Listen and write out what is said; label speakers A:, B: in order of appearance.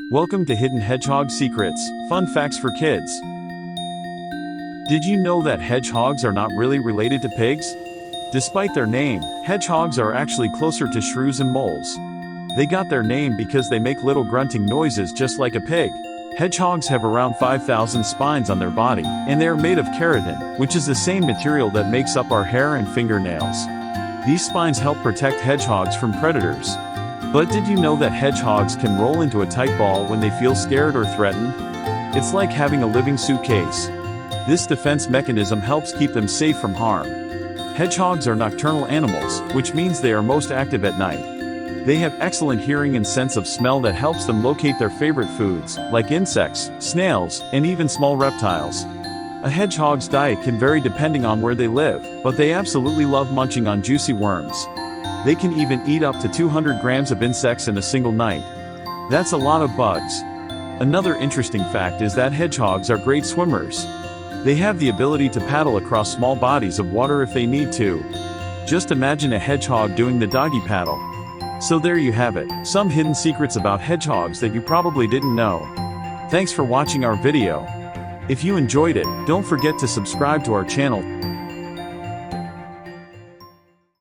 A: Welcome to Hidden Hedgehog Secrets, fun facts for kids. Did you know that hedgehogs are not really related to pigs? Despite their name, hedgehogs are actually closer to shrews and moles. They got their name because they make little grunting noises just like a pig. Hedgehogs have around 5,000 spines on their body, and they are made of keratin, which is the same material that makes up our hair and fingernails. These spines help protect hedgehogs from predators. But did you know that hedgehogs can roll into a tight ball when they feel scared or threatened? It's like having a living suitcase. This defense mechanism helps keep them safe from harm. Hedgehogs are nocturnal animals, which means they are most active at night. They have excellent hearing and sense of smell that helps them locate their favorite foods, like insects, snails, and even small reptiles. A hedgehog's diet can vary depending on where they live, but they absolutely love munching on juicy worms. They can even eat up to 200 grams of insects in a single night. That's a lot of bugs. Another interesting fact is that hedgehogs are great swimmers. They have the ability to paddle across small bodies of water if they need to. Just imagine a hedgehog doing the doggy paddle. So there you have it, some hidden secrets about hedgehogs that you probably didn't know. Thanks for watching our video. If you enjoyed it, don't forget to subscribe to our channel.